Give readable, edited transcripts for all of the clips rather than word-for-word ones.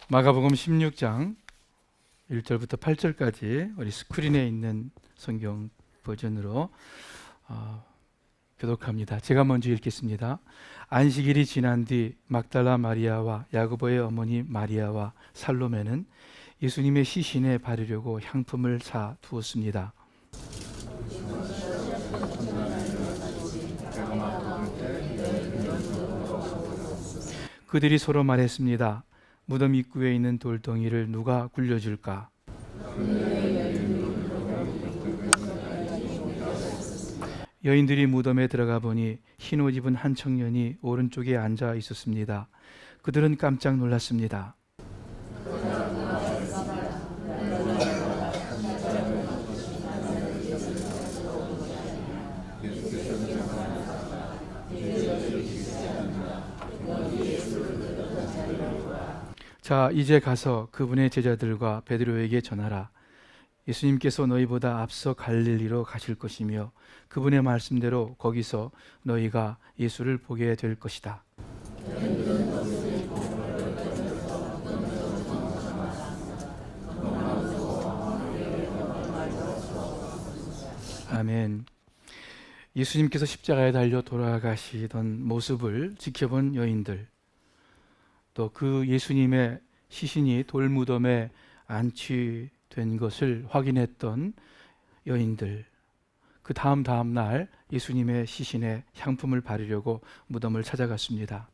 마가복음 16장 1절부터 8절까지 우리 스크린에 있는 성경 버전으로 교독합니다. 제가 먼저 읽겠습니다. 안식일이 지난 뒤 막달라 마리아와 야고보의 어머니 마리아와 살로메는 예수님의 시신에 바르려고 향품을 사 두었습니다. 그들이 서로 말했습니다. 무덤 입구에 있는 돌덩이를 누가 굴려줄까? 여인들이 무덤에 들어가 보니 흰 옷 입은 한 청년이 오른쪽에 앉아 있었습니다. 그들은 깜짝 놀랐습니다. 자, 이제 가서 그분의 제자들과 베드로에게 전하라. 예수님께서 너희보다 앞서 갈릴리로 가실 것이며 그분의 말씀대로 거기서 너희가 예수를 보게 될 것이다. 아멘. 예수님께서 십자가에 달려 돌아가시던 모습을 지켜본 여인들, 또 그 예수님의 시신이 돌무덤에 안치된 것을 확인했던 여인들, 그 다음 날 예수님의 시신에 향품을 바르려고 무덤을 찾아갔습니다.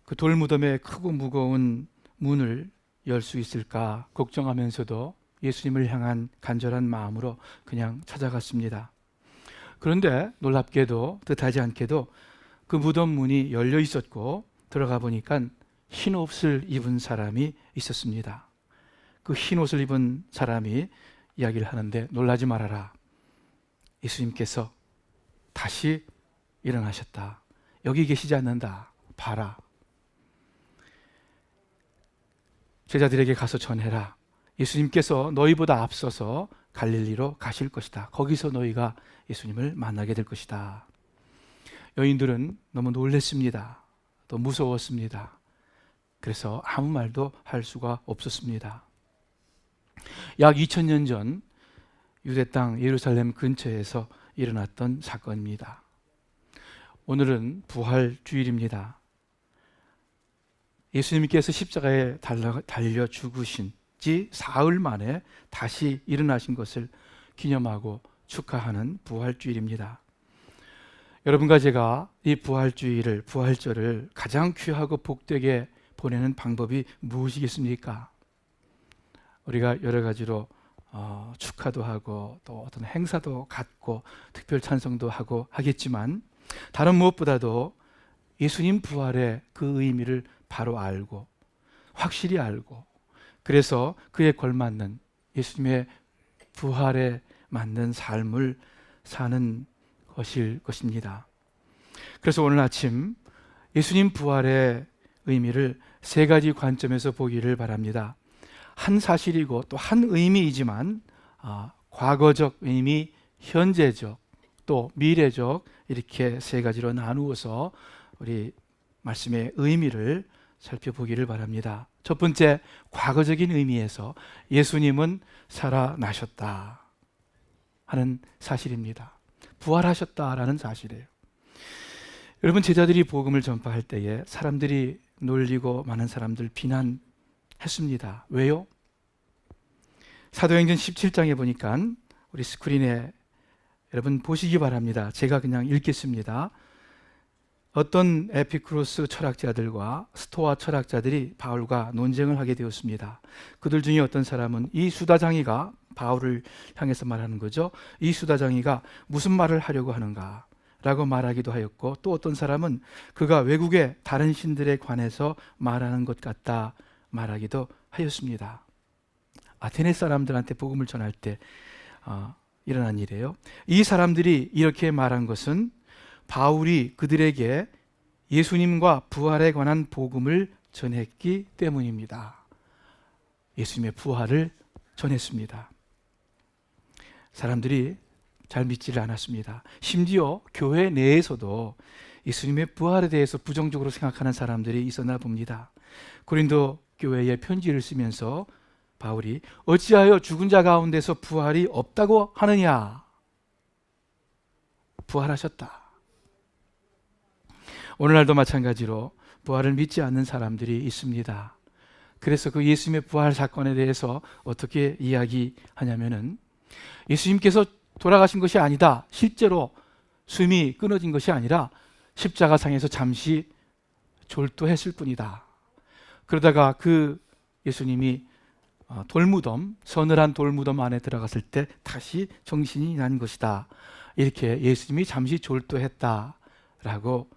그 돌무덤의 크고 무거운 문을 열 수 있을까 걱정하면서도 예수님을 향한 간절한 마음으로 그냥 찾아갔습니다. 그런데 놀랍게도 뜻하지 않게도 그 무덤 문이 열려 있었고 들어가 보니까 흰 옷을 입은 사람이 있었습니다. 그 흰 옷을 입은 사람이 이야기를 하는데 놀라지 말아라. 예수님께서 다시 일어나셨다. 여기 계시지 않는다. 봐라. 제자들에게 가서 전해라. 예수님께서 너희보다 앞서서 갈릴리로 가실 것이다. 거기서 너희가 예수님을 만나게 될 것이다. 여인들은 너무 놀랐습니다. 또 무서웠습니다. 그래서 아무 말도 할 수가 없었습니다. 약 2000년 전 유대 땅 예루살렘 근처에서 일어났던 사건입니다. 오늘은 부활주일입니다. 예수님께서 십자가에 달려 죽으신 지 사흘 만에 다시 일어나신 것을 기념하고 축하하는 부활주일입니다. 여러분과 제가 이 부활절을 가장 귀하고 복되게 보내는 방법이 무엇이겠습니까? 우리가 여러 가지로 축하도 하고 또 어떤 행사도 갖고 특별 찬송도 하고 하겠지만 다른 무엇보다도 예수님 부활의 그 의미를 바로 알고 확실히 알고 그래서 그에 걸맞는 예수님의 부활에 맞는 삶을 사는 것일 것입니다. 그래서 오늘 아침 예수님 부활의 의미를 세 가지 관점에서 보기를 바랍니다. 한 사실이고 또 한 의미이지만 과거적 의미, 현재적, 또 미래적 이렇게 세 가지로 나누어서 우리 말씀의 의미를 살펴보기를 바랍니다. 첫 번째, 과거적인 의미에서 예수님은 살아나셨다 하는 사실입니다. 부활하셨다라는 사실이에요. 여러분, 제자들이 복음을 전파할 때에 사람들이 놀리고 많은 사람들 비난했습니다. 왜요? 사도행전 17장에 보니까 우리 스크린에 여러분 보시기 바랍니다. 제가 그냥 읽겠습니다. 어떤 에피쿠로스 철학자들과 스토아 철학자들이 바울과 논쟁을 하게 되었습니다. 그들 중에 어떤 사람은 이 수다장이가 바울을 향해서 말하는 거죠. 이 수다장이가 무슨 말을 하려고 하는가 라고 말하기도 하였고, 또 어떤 사람은 그가 외국의 다른 신들에 관해서 말하는 것 같다 말하기도 하였습니다. 아테네 사람들한테 복음을 전할 때 일어난 일이에요. 이 사람들이 이렇게 말한 것은 바울이 그들에게 예수님과 부활에 관한 복음을 전했기 때문입니다. 예수님의 부활을 전했습니다. 사람들이 잘 믿지를 않았습니다. 심지어 교회 내에서도 예수님의 부활에 대해서 부정적으로 생각하는 사람들이 있었나 봅니다. 고린도 교회에 편지를 쓰면서 바울이 어찌하여 죽은 자 가운데서 부활이 없다고 하느냐? 부활하셨다. 오늘날도 마찬가지로 부활을 믿지 않는 사람들이 있습니다. 그래서 그 예수님의 부활 사건에 대해서 어떻게 이야기하냐면은 예수님께서 돌아가신 것이 아니다. 실제로 숨이 끊어진 것이 아니라 십자가상에서 잠시 졸도했을 뿐이다. 그러다가 그 예수님이 돌무덤, 서늘한 돌무덤 안에 들어갔을 때 다시 정신이 난 것이다. 이렇게 예수님이 잠시 졸도했다라고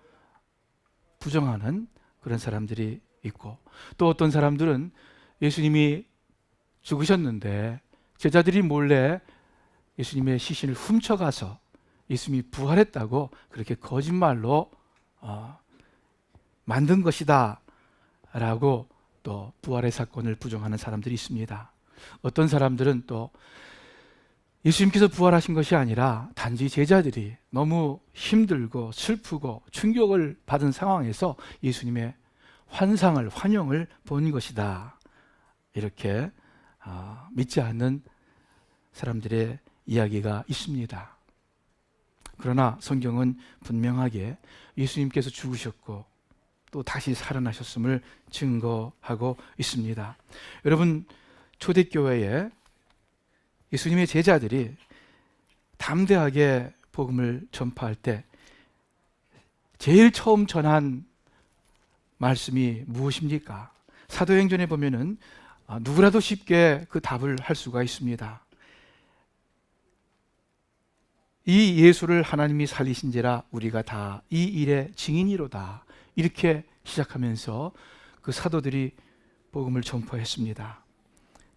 부정하는 그런 사람들이 있고, 또 어떤 사람들은 예수님이 죽으셨는데 제자들이 몰래 예수님의 시신을 훔쳐가서 예수님이 부활했다고 그렇게 거짓말로 만든 것이다 라고 또 부활의 사건을 부정하는 사람들이 있습니다. 어떤 사람들은 또 예수님께서 부활하신 것이 아니라 단지 제자들이 너무 힘들고 슬프고 충격을 받은 상황에서 예수님의 환영을 본 것이다. 이렇게 믿지 않는 사람들의 이야기가 있습니다. 그러나 성경은 분명하게 예수님께서 죽으셨고 또 다시 살아나셨음을 증거하고 있습니다. 여러분, 초대교회에 예수님의 제자들이 담대하게 복음을 전파할 때 제일 처음 전한 말씀이 무엇입니까? 사도행전에 보면은 누구라도 쉽게 그 답을 할 수가 있습니다. 이 예수를 하나님이 살리신지라 우리가 다 이 일의 증인이로다. 이렇게 시작하면서 그 사도들이 복음을 전파했습니다.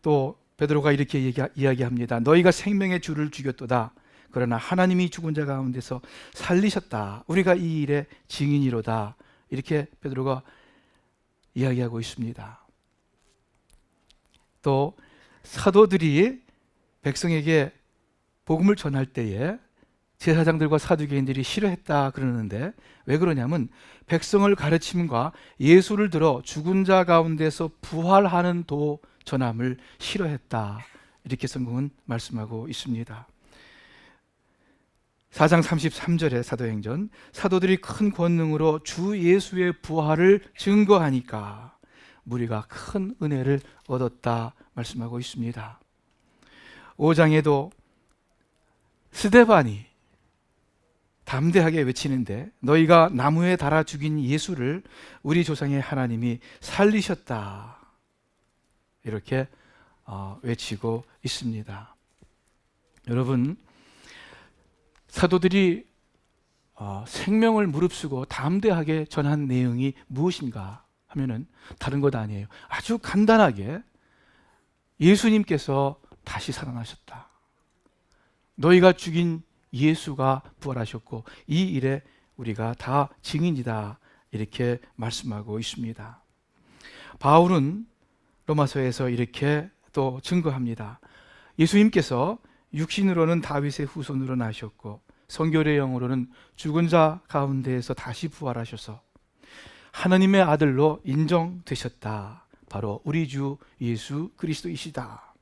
또 베드로가 이렇게 이야기합니다. 너희가 생명의 주를 죽였도다. 그러나 하나님이 죽은 자 가운데서 살리셨다. 우리가 이 일의 증인이로다. 이렇게 베드로가 이야기하고 있습니다. 또 사도들이 백성에게 복음을 전할 때에 제사장들과 사두개인들이 싫어했다 그러는데 왜 그러냐면 백성을 가르침과 예수를 들어 죽은 자 가운데서 부활하는 도 전함을 싫어했다. 이렇게 성경은 말씀하고 있습니다. 4장 33절의 사도행전, 사도들이 큰 권능으로 주 예수의 부활을 증거하니까 무리가 큰 은혜를 얻었다 말씀하고 있습니다. 5장에도 스데반이 담대하게 외치는데 너희가 나무에 달아 죽인 예수를 우리 조상의 하나님이 살리셨다. 이렇게 외치고 있습니다. 여러분, 사도들이 생명을 무릅쓰고 담대하게 전한 내용이 무엇인가 하면은 다른 것 아니에요. 아주 간단하게 예수님께서 다시 살아나셨다. 너희가 죽인 예수가 부활하셨고 이 일에 우리가 다 증인이다. 이렇게 말씀하고 있습니다. 바울은 로마서에서 이렇게 또 증거합니다. 예수님께서 육신으로는 다윗의 후손으로 나셨고 성결의 영으로는 죽은 자 가운데에서 다시 부활하셔서 하나님의 아들로 인정되셨다. 바로 우리 주 예수 그리스도이시다.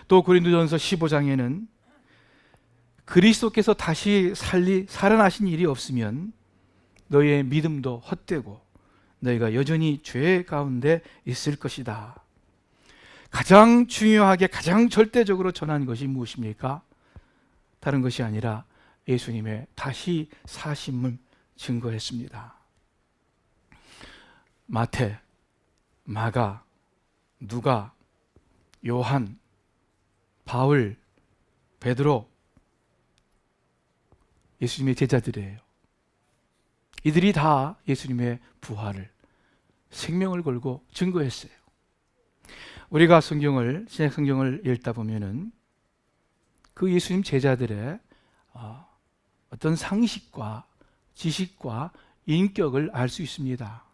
또 고린도전서 15장에는 그리스도께서 다시 살아나신 일이 없으면 너희의 믿음도 헛되고 너희가 여전히 죄 가운데 있을 것이다. 가장 중요하게 가장 절대적으로 전한 것이 무엇입니까? 다른 것이 아니라 예수님의 다시 사심을 증거했습니다. 마태, 마가, 누가, 요한, 바울, 베드로, 예수님의 제자들이에요. 이들이 다 예수님의 부활을 생명을 걸고 증거했어요. 우리가 신약 성경을 읽다 보면은 그 예수님 제자들의 어떤 상식과 지식과 인격을 알 수 있습니다.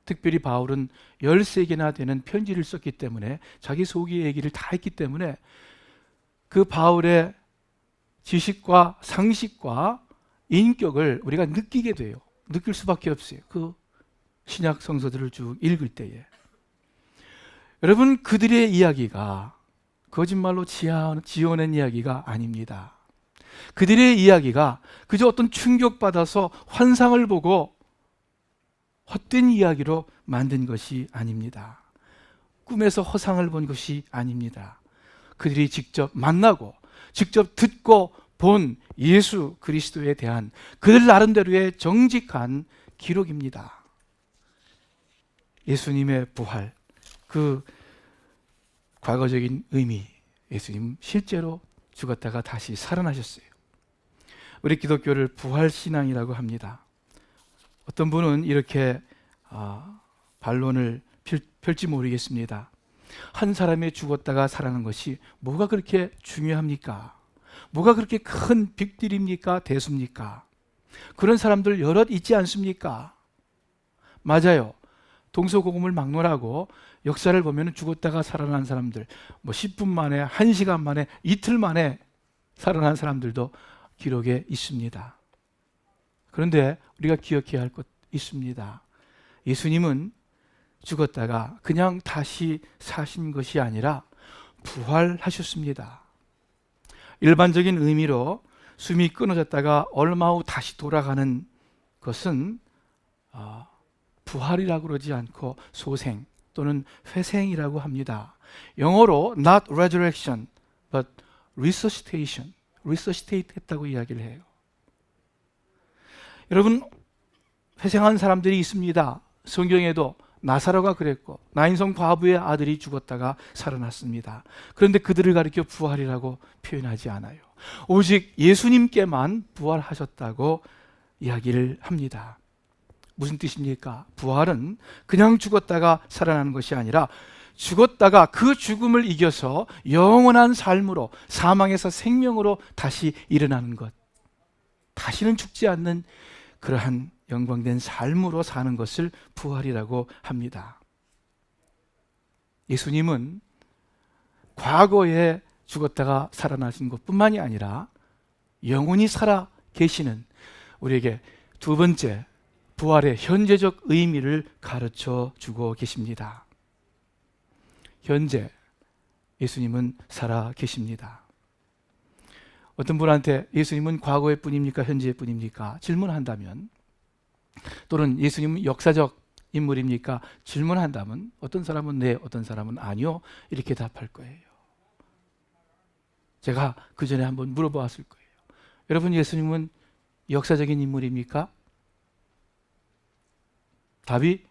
특별히 바울은 13개나 되는 편지를 썼기 때문에 자기 소개 얘기를 다 했기 때문에 그 바울의 지식과 상식과 인격을 우리가 느끼게 돼요. 느낄 수밖에 없어요. 그 신약 성서들을 쭉 읽을 때에. 여러분, 그들의 이야기가 거짓말로 지어낸 이야기가 아닙니다. 그들의 이야기가 그저 어떤 충격받아서 환상을 보고 헛된 이야기로 만든 것이 아닙니다. 꿈에서 허상을 본 것이 아닙니다. 그들이 직접 만나고 직접 듣고 본 예수 그리스도에 대한 그들 나름대로의 정직한 기록입니다. 예수님의 부활, 그 과거적인 의미, 예수님 실제로 죽었다가 다시 살아나셨어요. 우리 기독교를 부활신앙이라고 합니다. 어떤 분은 이렇게 반론을 펼지 모르겠습니다. 한 사람이 죽었다가 살아난 것이 뭐가 그렇게 중요합니까? 뭐가 그렇게 큰 빅딜입니까? 대수입니까? 그런 사람들 여럿 있지 않습니까? 맞아요. 동서고금을 막론하고 역사를 보면 죽었다가 살아난 사람들, 10분 만에, 1시간 만에, 이틀 만에 살아난 사람들도 기록에 있습니다. 그런데 우리가 기억해야 할 것 있습니다. 예수님은 죽었다가 그냥 다시 사신 것이 아니라 부활하셨습니다. 일반적인 의미로 숨이 끊어졌다가 얼마 후 다시 돌아가는 것은 부활이라고 그러지 않고 소생 또는 회생이라고 합니다. 영어로 not resurrection but resuscitation, resuscitate 했다고 이야기를 해요. 여러분, 회생한 사람들이 있습니다. 성경에도 나사로가 그랬고 나인성 과부의 아들이 죽었다가 살아났습니다. 그런데 그들을 가리켜 부활이라고 표현하지 않아요. 오직 예수님께만 부활하셨다고 이야기를 합니다. 무슨 뜻입니까? 부활은 그냥 죽었다가 살아나는 것이 아니라 죽었다가 그 죽음을 이겨서 영원한 삶으로, 사망에서 생명으로 다시 일어나는 것, 다시는 죽지 않는 그러한 영광된 삶으로 사는 것을 부활이라고 합니다. 예수님은 과거에 죽었다가 살아나신 것뿐만이 아니라 영원히 살아 계시는 우리에게 두 번째 부활의 현재적 의미를 가르쳐 주고 계십니다. 현재 예수님은 살아 계십니다. 어떤 분한테 예수님은 과거의 뿐입니까? 현재의 뿐입니까? 질문한다면, 또는 예수님은 역사적 인물입니까? 질문한다면 어떤 사람은 네, 어떤 사람은 아니요, 이렇게 답할 거예요. 제가 그 전에 한번 물어보았을 거예요. 여러분, 예수님은 역사적인 인물입니까? 답이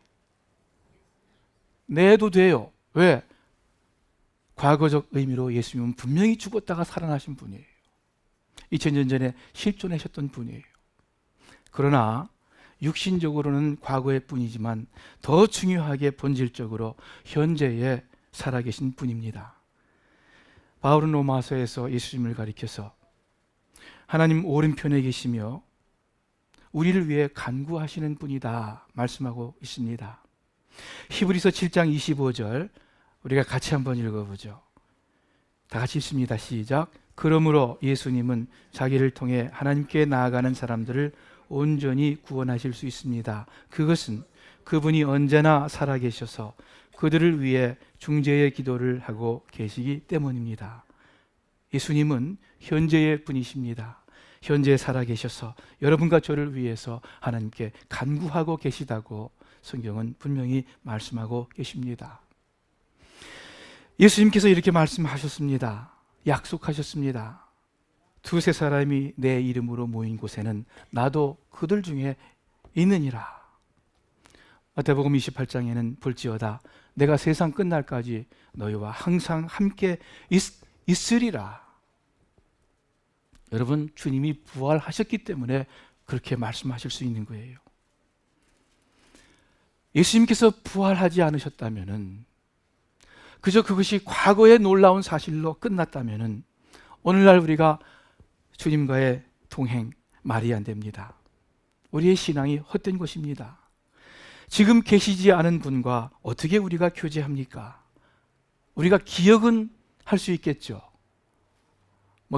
네도 돼요. 왜? 과거적 의미로 예수님은 분명히 죽었다가 살아나신 분이에요. 2000년 전에 실존하셨던 분이에요. 그러나 육신적으로는 과거의 뿐이지만 더 중요하게 본질적으로 현재에 살아계신 분입니다. 바울은 로마서에서 예수님을 가리켜서 하나님 오른편에 계시며 우리를 위해 간구하시는 분이다 말씀하고 있습니다. 히브리서 7장 25절 우리가 같이 한번 읽어보죠. 다 같이 읽습니다. 시작. 그러므로 예수님은 자기를 통해 하나님께 나아가는 사람들을 온전히 구원하실 수 있습니다. 그것은 그분이 언제나 살아계셔서 그들을 위해 중재의 기도를 하고 계시기 때문입니다. 예수님은 현재의 분이십니다. 현재 살아계셔서 여러분과 저를 위해서 하나님께 간구하고 계시다고 성경은 분명히 말씀하고 계십니다. 예수님께서 이렇게 말씀하셨습니다. 약속하셨습니다. 두세 사람이 내 이름으로 모인 곳에는 나도 그들 중에 있느니라. 마태복음 28장에는 볼지어다 내가 세상 끝날까지 너희와 항상 함께 있으리라. 여러분, 주님이 부활하셨기 때문에 그렇게 말씀하실 수 있는 거예요. 예수님께서 부활하지 않으셨다면은, 그저 그것이 과거의 놀라운 사실로 끝났다면은 오늘날 우리가 주님과의 동행 말이 안 됩니다. 우리의 신앙이 헛된 것입니다. 지금 계시지 않은 분과 어떻게 우리가 교제합니까? 우리가 기억은 할 수 있겠죠.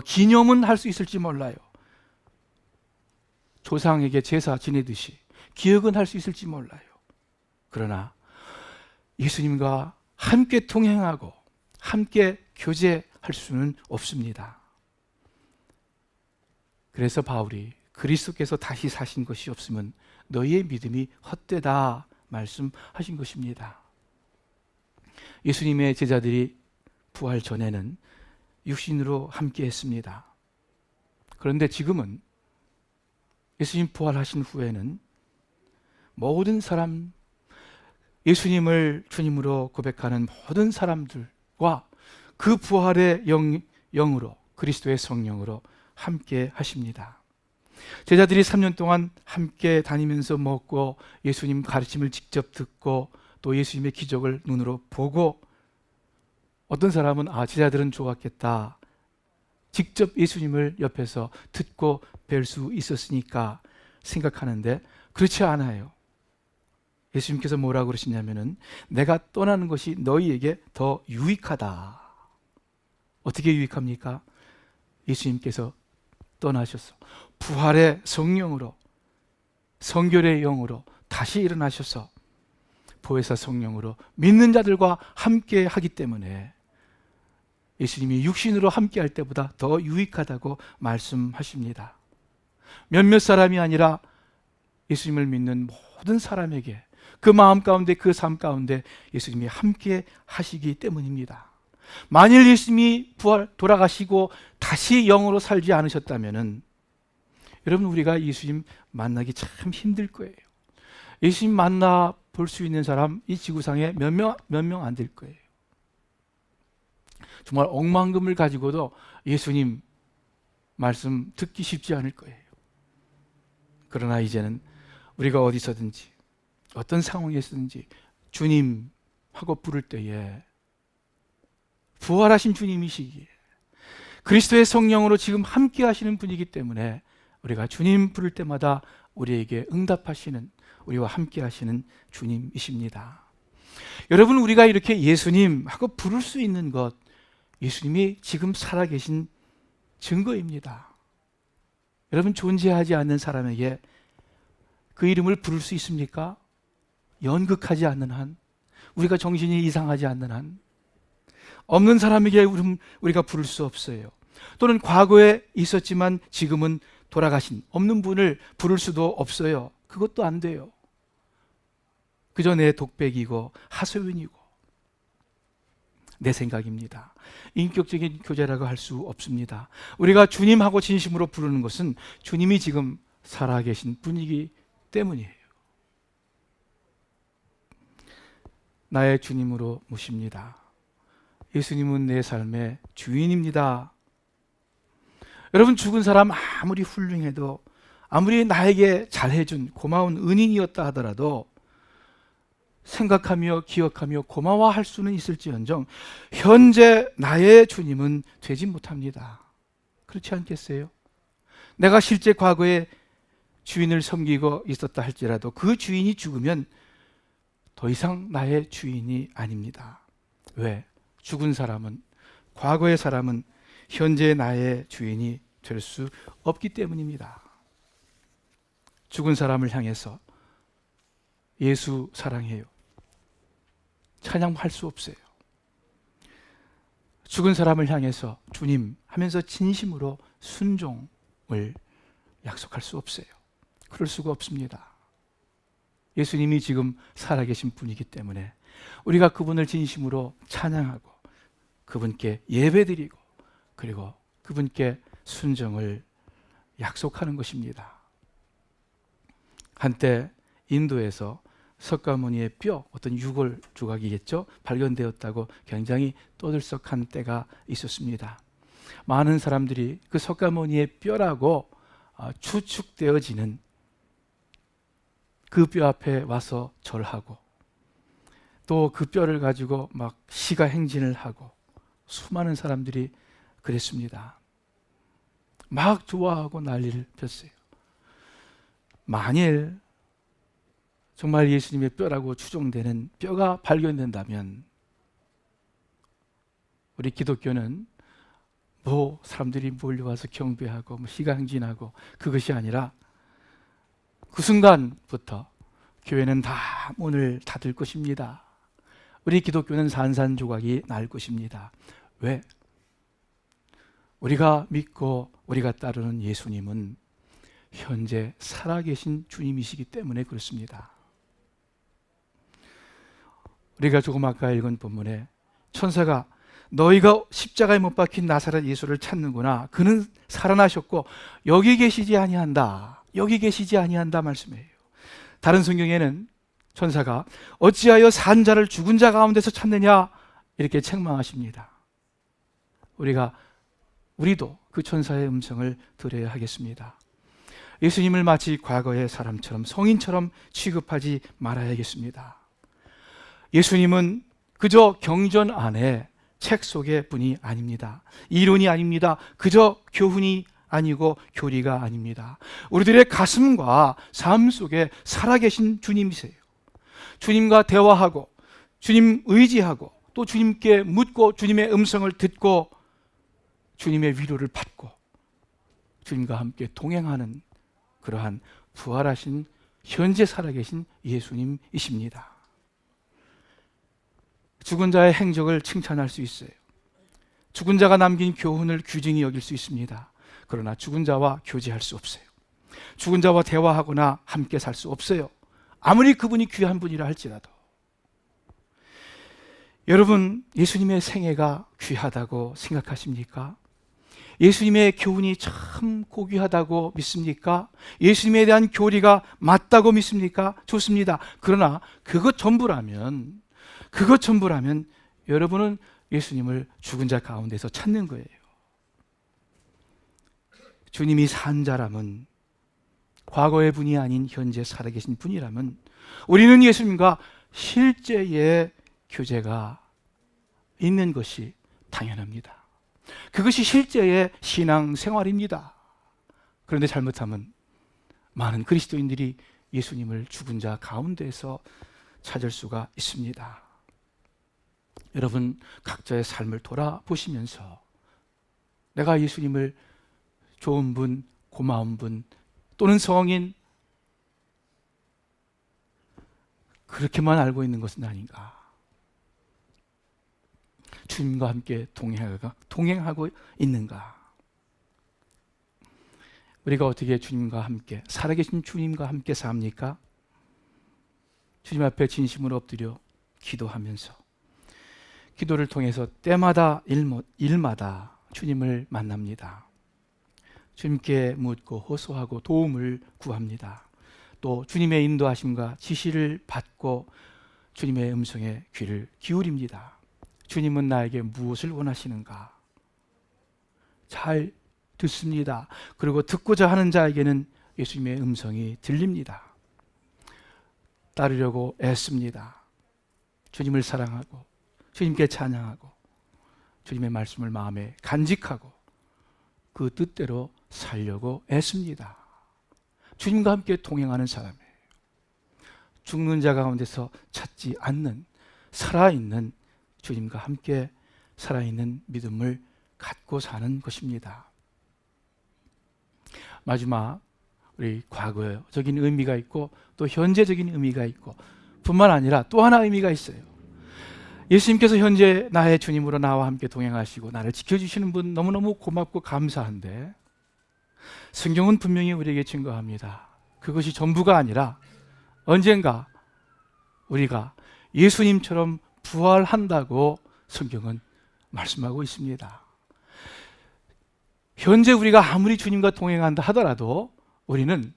기념은 할 수 있을지 몰라요. 조상에게 제사 지내듯이 기억은 할 수 있을지 몰라요. 그러나 예수님과 함께 동행하고 함께 교제할 수는 없습니다. 그래서 바울이 그리스도께서 다시 사신 것이 없으면 너희의 믿음이 헛되다 말씀하신 것입니다. 예수님의 제자들이 부활 전에는 육신으로 함께 했습니다. 그런데 지금은 예수님 부활하신 후에는 모든 사람, 예수님을 주님으로 고백하는 모든 사람들과 그 부활의 영으로, 그리스도의 성령으로 함께 하십니다. 제자들이 3년 동안 함께 다니면서 먹고 예수님 가르침을 직접 듣고 또 예수님의 기적을 눈으로 보고, 어떤 사람은 제자들은 좋았겠다, 직접 예수님을 옆에서 듣고 뵐 수 있었으니까 생각하는데, 그렇지 않아요. 예수님께서 뭐라고 그러시냐면은 내가 떠나는 것이 너희에게 더 유익하다. 어떻게 유익합니까? 예수님께서 떠나셔서 부활의 성령으로, 성결의 영으로 다시 일어나셔서 보혜사 성령으로 믿는 자들과 함께 하기 때문에 예수님이 육신으로 함께 할 때보다 더 유익하다고 말씀하십니다. 몇몇 사람이 아니라 예수님을 믿는 모든 사람에게 그 마음 가운데, 그 삶 가운데 예수님이 함께 하시기 때문입니다. 만일 예수님이 돌아가시고 다시 영으로 살지 않으셨다면은 여러분, 우리가 예수님 만나기 참 힘들 거예요. 예수님 만나 볼 수 있는 사람 이 지구상에 몇 명 안 될 거예요. 정말 억만금을 가지고도 예수님 말씀 듣기 쉽지 않을 거예요. 그러나 이제는 우리가 어디서든지 어떤 상황에서든지 주님 하고 부를 때에 부활하신 주님이시기에 그리스도의 성령으로 지금 함께 하시는 분이기 때문에 우리가 주님 부를 때마다 우리에게 응답하시는, 우리와 함께 하시는 주님이십니다. 여러분, 우리가 이렇게 예수님 하고 부를 수 있는 것, 예수님이 지금 살아계신 증거입니다. 여러분, 존재하지 않는 사람에게 그 이름을 부를 수 있습니까? 연극하지 않는 한, 우리가 정신이 이상하지 않는 한, 없는 사람에게 우리가 부를 수 없어요. 또는 과거에 있었지만 지금은 돌아가신 없는 분을 부를 수도 없어요. 그것도 안 돼요. 그저 내 독백이고 하소연이고 내 생각입니다. 인격적인 교제라고 할 수 없습니다. 우리가 주님하고 진심으로 부르는 것은 주님이 지금 살아계신 분이기 때문이에요. 나의 주님으로 모십니다. 예수님은 내 삶의 주인입니다. 여러분, 죽은 사람 아무리 훌륭해도, 아무리 나에게 잘해준 고마운 은인이었다 하더라도 생각하며 기억하며 고마워할 수는 있을지언정 현재 나의 주님은 되지 못합니다. 그렇지 않겠어요? 내가 실제 과거에 주인을 섬기고 있었다 할지라도 그 주인이 죽으면 더 이상 나의 주인이 아닙니다. 왜? 죽은 사람은, 과거의 사람은 현재 나의 주인이 될 수 없기 때문입니다. 죽은 사람을 향해서 예수 사랑해요 찬양할 수 없어요. 죽은 사람을 향해서 주님 하면서 진심으로 순종을 약속할 수 없어요. 그럴 수가 없습니다. 예수님이 지금 살아계신 분이기 때문에 우리가 그분을 진심으로 찬양하고 그분께 예배드리고 그리고 그분께 순종을 약속하는 것입니다. 한때 인도에서 석가모니의 뼈, 어떤 유골 조각이겠죠, 발견되었다고 굉장히 떠들썩한 때가 있었습니다. 많은 사람들이 그 석가모니의 뼈라고 추측되어지는 그 뼈 앞에 와서 절하고 또 그 뼈를 가지고 막 시가 행진을 하고 수많은 사람들이 그랬습니다. 막 좋아하고 난리를 폈어요. 만일 정말 예수님의 뼈라고 추정되는 뼈가 발견된다면 우리 기독교는 사람들이 몰려와서 경배하고 시가 행진하고 그것이 아니라 그 순간부터 교회는 다 문을 닫을 것입니다. 우리 기독교는 산산조각이 날 것입니다. 왜? 우리가 믿고 우리가 따르는 예수님은 현재 살아계신 주님이시기 때문에 그렇습니다. 우리가 조금 아까 읽은 본문에 천사가 너희가 십자가에 못 박힌 나사렛 예수를 찾는구나. 그는 살아나셨고 여기 계시지 아니한다. 여기 계시지 아니한다 말씀이에요. 다른 성경에는 천사가 어찌하여 산 자를 죽은 자 가운데서 찾느냐 이렇게 책망하십니다. 우리도 그 천사의 음성을 들어야 하겠습니다. 예수님을 마치 과거의 사람처럼 성인처럼 취급하지 말아야겠습니다. 예수님은 그저 경전 안에 책 속의 분이 아닙니다. 이론이 아닙니다. 그저 교훈이 아니고 교리가 아닙니다. 우리들의 가슴과 삶 속에 살아계신 주님이세요. 주님과 대화하고 주님 의지하고 또 주님께 묻고 주님의 음성을 듣고 주님의 위로를 받고 주님과 함께 동행하는 그러한 부활하신 현재 살아계신 예수님이십니다. 죽은 자의 행적을 칭찬할 수 있어요. 죽은 자가 남긴 교훈을 귀중히 여길 수 있습니다. 그러나 죽은 자와 교제할 수 없어요. 죽은 자와 대화하거나 함께 살 수 없어요. 아무리 그분이 귀한 분이라 할지라도. 여러분, 예수님의 생애가 귀하다고 생각하십니까? 예수님의 교훈이 참 고귀하다고 믿습니까? 예수님에 대한 교리가 맞다고 믿습니까? 좋습니다. 그러나 그것 전부라면 여러분은 예수님을 죽은 자 가운데서 찾는 거예요. 주님이 산 자라면, 과거의 분이 아닌 현재 살아계신 분이라면 우리는 예수님과 실제의 교제가 있는 것이 당연합니다. 그것이 실제의 신앙생활입니다. 그런데 잘못하면 많은 그리스도인들이 예수님을 죽은 자 가운데서 찾을 수가 있습니다. 여러분, 각자의 삶을 돌아보시면서 내가 예수님을 좋은 분, 고마운 분 또는 성인 그렇게만 알고 있는 것은 아닌가? 주님과 함께 동행하고 있는가? 우리가 어떻게 주님과 함께, 살아계신 주님과 함께 삽니까? 주님 앞에 진심으로 엎드려 기도하면서 기도를 통해서 때마다 일마다 주님을 만납니다. 주님께 묻고 호소하고 도움을 구합니다. 또 주님의 인도하심과 지시를 받고 주님의 음성에 귀를 기울입니다. 주님은 나에게 무엇을 원하시는가? 잘 듣습니다. 그리고 듣고자 하는 자에게는 예수님의 음성이 들립니다. 따르려고 애씁니다. 주님을 사랑하고 주님께 찬양하고 주님의 말씀을 마음에 간직하고 그 뜻대로 살려고 애씁니다. 주님과 함께 동행하는 사람이에요. 죽는 자 가운데서 찾지 않는 살아있는 주님과 함께 살아있는 믿음을 갖고 사는 것입니다. 마지막, 우리 과거적인 의미가 있고 또 현재적인 의미가 있고 뿐만 아니라 또 하나 의미가 있어요. 예수님께서 현재 나의 주님으로 나와 함께 동행하시고 나를 지켜주시는 분 너무너무 고맙고 감사한데 성경은 분명히 우리에게 증거합니다. 그것이 전부가 아니라 언젠가 우리가 예수님처럼 부활한다고 성경은 말씀하고 있습니다. 현재 우리가 아무리 주님과 동행한다 하더라도 우리는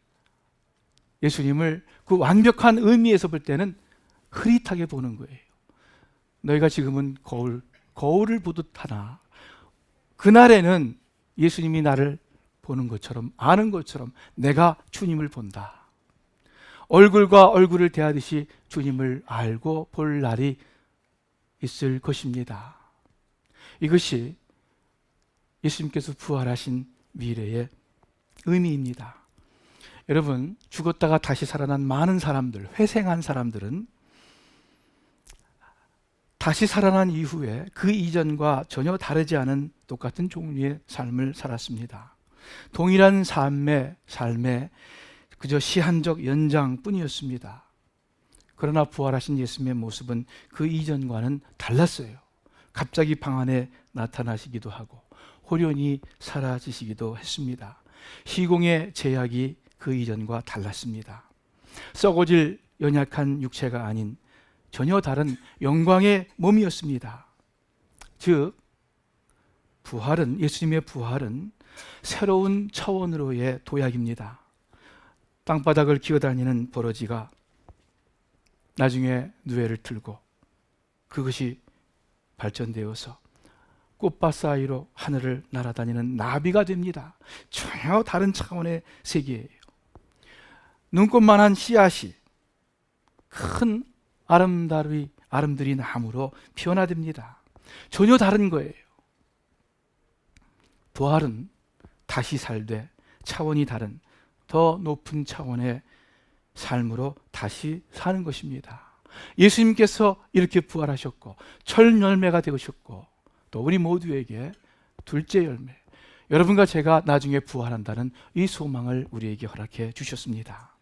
예수님을 그 완벽한 의미에서 볼 때는 흐릿하게 보는 거예요. 너희가 지금은 거울을 보듯 하나 그날에는 예수님이 나를 보는 것처럼 아는 것처럼 내가 주님을 본다. 얼굴과 얼굴을 대하듯이 주님을 알고 볼 날이 있을 것입니다. 이것이 예수님께서 부활하신 미래의 의미입니다. 여러분, 죽었다가 다시 살아난 많은 사람들, 회생한 사람들은 다시 살아난 이후에 그 이전과 전혀 다르지 않은 똑같은 종류의 삶을 살았습니다. 동일한 삶에 그저 시한적 연장뿐이었습니다. 그러나 부활하신 예수님의 모습은 그 이전과는 달랐어요. 갑자기 방 안에 나타나시기도 하고 호련히 사라지시기도 했습니다. 시공의 제약이 그 이전과 달랐습니다. 썩어질 연약한 육체가 아닌 전혀 다른 영광의 몸이었습니다. 즉 부활은, 예수님의 부활은 새로운 차원으로의 도약입니다. 땅바닥을 기어다니는 버러지가 나중에 누에를 틀고 그것이 발전되어서 꽃밭 사이로 하늘을 날아다니는 나비가 됩니다. 전혀 다른 차원의 세계예요. 눈꽃만한 씨앗이 큰 아름드리 나무로 변화됩니다. 전혀 다른 거예요. 부활은 다시 살되 차원이 다른 더 높은 차원의 삶으로 다시 사는 것입니다. 예수님께서 이렇게 부활하셨고 첫 열매가 되셨고 또 우리 모두에게 둘째 열매, 여러분과 제가 나중에 부활한다는 이 소망을 우리에게 허락해 주셨습니다.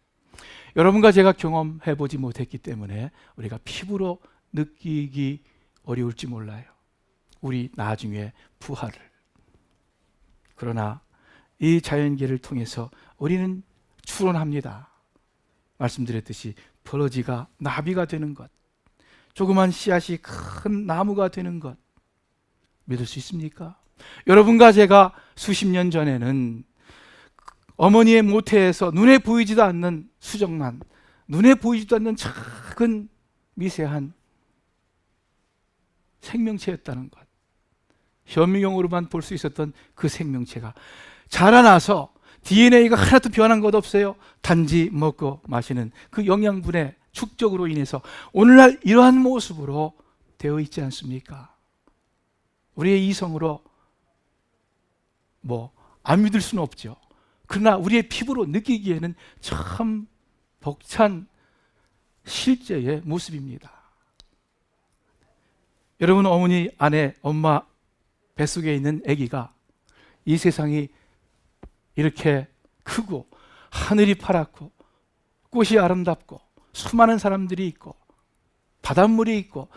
여러분과 제가 경험해 보지 못했기 때문에 우리가 피부로 느끼기 어려울지 몰라요. 우리 나중에 부활을. 그러나 이 자연계를 통해서 우리는 추론합니다. 말씀드렸듯이 버러지가 나비가 되는 것, 조그만 씨앗이 큰 나무가 되는 것 믿을 수 있습니까? 여러분과 제가 수십 년 전에는 어머니의 모태에서 눈에 보이지도 않는 수정란, 눈에 보이지도 않는 작은 미세한 생명체였다는 것, 현미경으로만 볼 수 있었던 그 생명체가 자라나서 DNA가 하나도 변한 것 없어요. 단지 먹고 마시는 그 영양분의 축적으로 인해서 오늘날 이러한 모습으로 되어 있지 않습니까? 우리의 이성으로 안 믿을 수는 없죠. 그러나 우리의 피부로 느끼기에는 참 벅찬 실제의 모습입니다. 여러분, 어머니 안에 엄마 뱃속에 있는 아기가 이 세상이 이렇게 크고 하늘이 파랗고 꽃이 아름답고 수많은 사람들이 있고 바닷물이 있고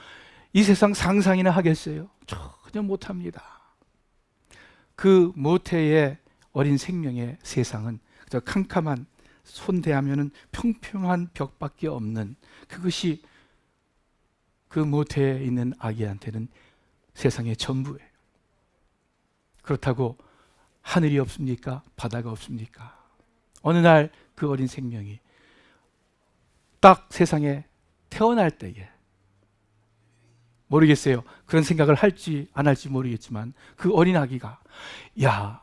이 세상 상상이나 하겠어요? 전혀 못합니다. 그 모태의 어린 생명의 세상은 저 캄캄한, 손 대하면은 평평한 벽밖에 없는, 그것이 그 모태에 있는 아기한테는 세상의 전부예요. 그렇다고 하늘이 없습니까? 바다가 없습니까? 어느 날 그 어린 생명이 딱 세상에 태어날 때에, 모르겠어요. 그런 생각을 할지 안 할지 모르겠지만 그 어린 아기가 야,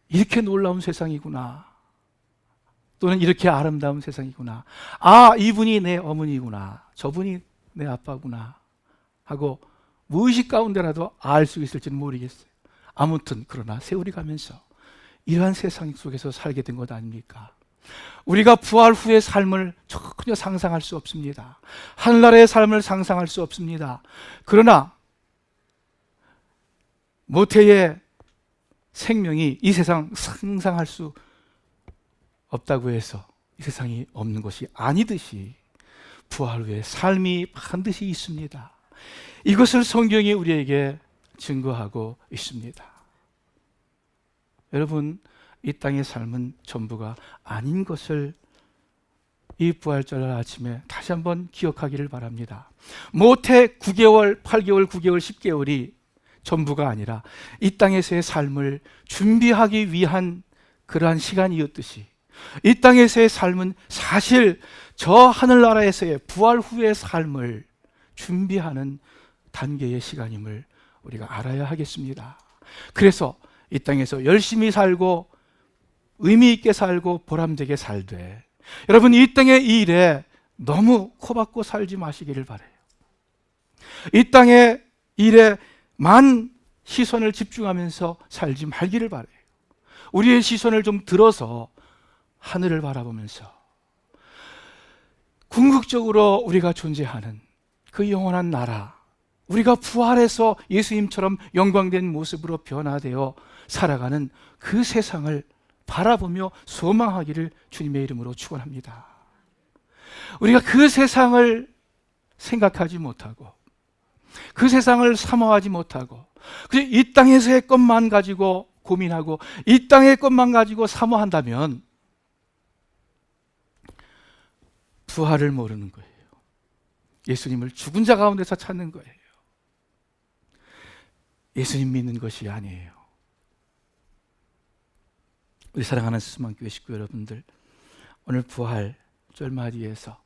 이렇게 놀라운 세상이구나, 또는 이렇게 아름다운 세상이구나, 아, 이분이 내 어머니구나, 저분이 내 아빠구나 하고 무의식 가운데라도 알 수 있을지는 모르겠어요. 아무튼 그러나 세월이 가면서 이러한 세상 속에서 살게 된 것 아닙니까? 우리가 부활 후의 삶을 전혀 상상할 수 없습니다. 하늘나라의 삶을 상상할 수 없습니다. 그러나 모태의 생명이 이 세상 상상할 수 없다고 해서 이 세상이 없는 것이 아니듯이 부활 후의 삶이 반드시 있습니다. 이것을 성경이 우리에게 증거하고 있습니다. 여러분, 이 땅의 삶은 전부가 아닌 것을 이 부활절 아침에 다시 한번 기억하기를 바랍니다. 모태 9개월, 8개월, 9개월, 10개월이 전부가 아니라 이 땅에서의 삶을 준비하기 위한 그러한 시간이었듯이 이 땅에서의 삶은 사실 저 하늘나라에서의 부활 후의 삶을 준비하는 단계의 시간임을 우리가 알아야 하겠습니다. 그래서 이 땅에서 열심히 살고 의미 있게 살고 보람되게 살되, 여러분, 이 땅의 일에 너무 코박고 살지 마시기를 바라요. 이 땅의 일에 만 시선을 집중하면서 살지 말기를 바라요. 우리의 시선을 좀 들어서 하늘을 바라보면서 궁극적으로 우리가 존재하는 그 영원한 나라, 우리가 부활해서 예수님처럼 영광된 모습으로 변화되어 살아가는 그 세상을 바라보며 소망하기를 주님의 이름으로 축원합니다. 우리가 그 세상을 생각하지 못하고 그 세상을 사모하지 못하고 그냥 이 땅에서의 것만 가지고 고민하고 이 땅의 것만 가지고 사모한다면 부활을 모르는 거예요. 예수님을 죽은 자 가운데서 찾는 거예요. 예수님 믿는 것이 아니에요. 우리 사랑하는 스스만교회 식구 여러분들, 오늘 부활 쫄마디에서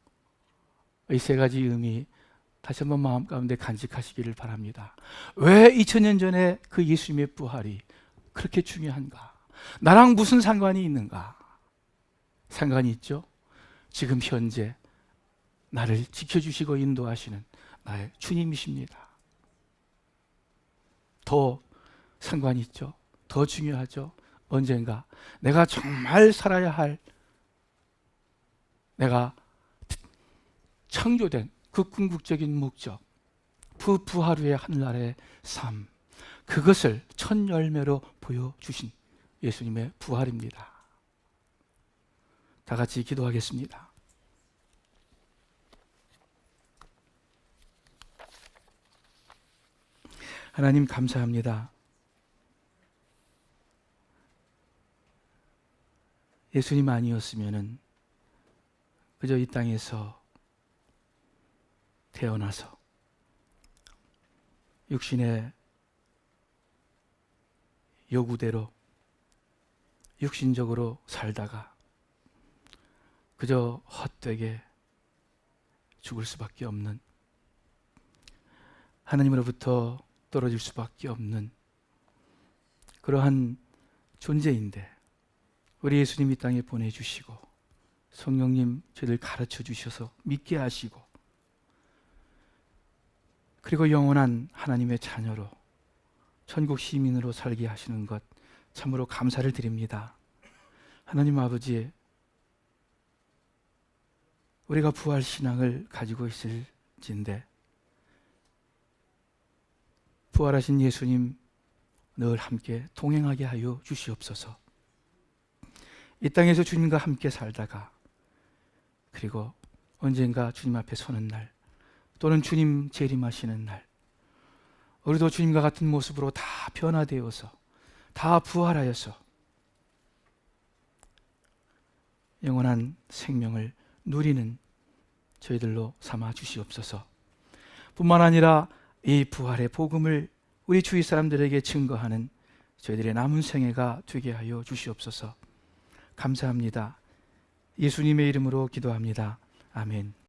이 세 가지 의미 다시 한번 마음 가운데 간직하시기를 바랍니다. 왜 2000년 전에 그 예수님의 부활이 그렇게 중요한가? 나랑 무슨 상관이 있는가? 상관이 있죠. 지금 현재 나를 지켜주시고 인도하시는 나의 주님이십니다. 더 상관이 있죠. 더 중요하죠. 언젠가 내가 정말 살아야 할, 내가 창조된 그 궁극적인 목적, 그 부활 후의 하늘나라의 삶, 그것을 첫 열매로 보여주신 예수님의 부활입니다. 다 같이 기도하겠습니다. 하나님 감사합니다. 예수님 아니었으면은 그저 이 땅에서 태어나서 육신의 요구대로 육신적으로 살다가 그저 헛되게 죽을 수밖에 없는, 하나님으로부터 떨어질 수밖에 없는 그러한 존재인데 우리 예수님 이 땅에 보내주시고 성령님 저희를 가르쳐 주셔서 믿게 하시고 그리고 영원한 하나님의 자녀로 천국 시민으로 살게 하시는 것 참으로 감사를 드립니다. 하나님 아버지, 우리가 부활 신앙을 가지고 있을진데 부활하신 예수님 늘 함께 동행하게 하여 주시옵소서. 이 땅에서 주님과 함께 살다가 그리고 언젠가 주님 앞에 서는 날 또는 주님 재림하시는 날 우리도 주님과 같은 모습으로 다 변화되어서 다 부활하여서 영원한 생명을 누리는 저희들로 삼아 주시옵소서. 뿐만 아니라 이 부활의 복음을 우리 주위 사람들에게 증거하는 저희들의 남은 생애가 되게 하여 주시옵소서. 감사합니다. 예수님의 이름으로 기도합니다. 아멘.